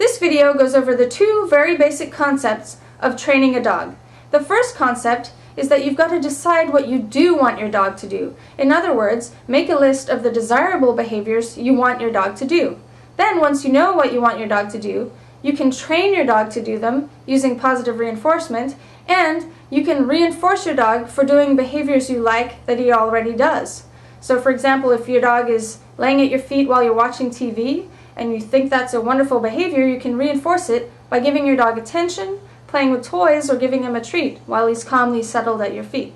This video goes over the two very basic concepts of training a dog. The first concept is that you've got to decide what you do want your dog to do. In other words, make a list of the desirable behaviors you want your dog to do. Then, once you know what you want your dog to do, you can train your dog to do them using positive reinforcement, and you can reinforce your dog for doing behaviors you like that he already does. So for example, if your dog is laying at your feet while you're watching TV and you think that's a wonderful behavior, you can reinforce it by giving your dog attention, playing with toys, or giving him a treat while he's calmly settled at your feet.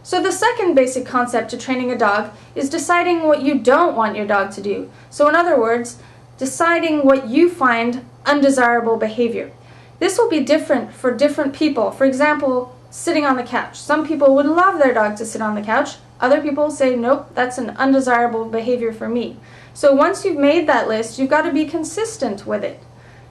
So the second basic concept to training a dog is deciding what you don't want your dog to do. So in other words, deciding what you find undesirable behavior. This will be different for different people. For example, sitting on the couch. Some people would love their dog to sit on the couch. Other people say, nope, that's an undesirable behavior for me. So once you've made that list, you've got to be consistent with it.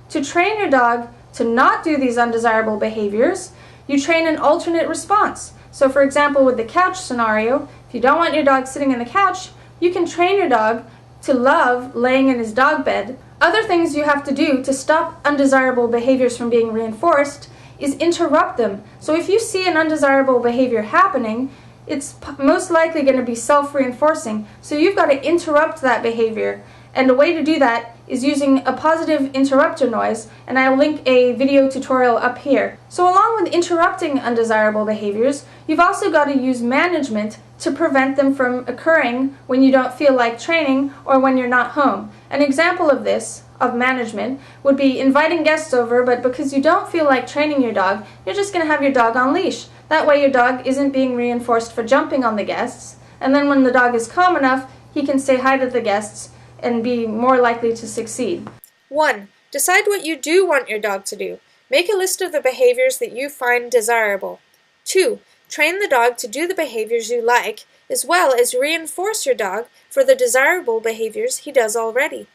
To train your dog to not do these undesirable behaviors, you train an alternate response. So for example, with the couch scenario, if you don't want your dog sitting on the couch, you can train your dog to love laying in his dog bed. Other things you have to do to stop undesirable behaviors from being reinforced is interrupt them. So if you see an undesirable behavior happening, it's most likely going to be self-reinforcing. So you've got to interrupt that behavior. And the way to do that is using a positive interrupter noise, and I'll link a video tutorial up here. So along with interrupting undesirable behaviors, you've also got to use management to prevent them from occurring when you don't feel like training or when you're not home. An example of this, of management, would be inviting guests over, but because you don't feel like training your dog, you're just going to have your dog on leash. That way your dog isn't being reinforced for jumping on the guests, and then when the dog is calm enough, he can say hi to the guests and be more likely to succeed. 1. Decide what you do want your dog to do. Make a list of the behaviors that you find desirable. 2. Train the dog to do the behaviors you like, as well as reinforce your dog for the desirable behaviors he does already.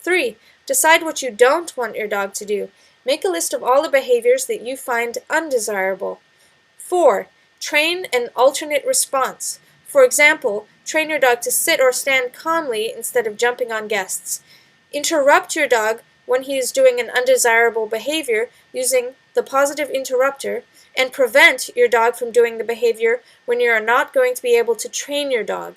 3. Decide what you don't want your dog to do. Make a list of all the behaviors that you find undesirable. 4. Train an alternate response. For example, train your dog to sit or stand calmly instead of jumping on guests. Interrupt your dog when he is doing an undesirable behavior using the positive interrupter, and prevent your dog from doing the behavior when you are not going to be able to train your dog.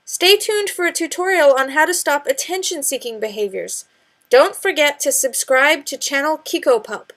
Stay tuned for a tutorial on how to stop attention-seeking behaviors. Don't forget to subscribe to channel Kiko Pup.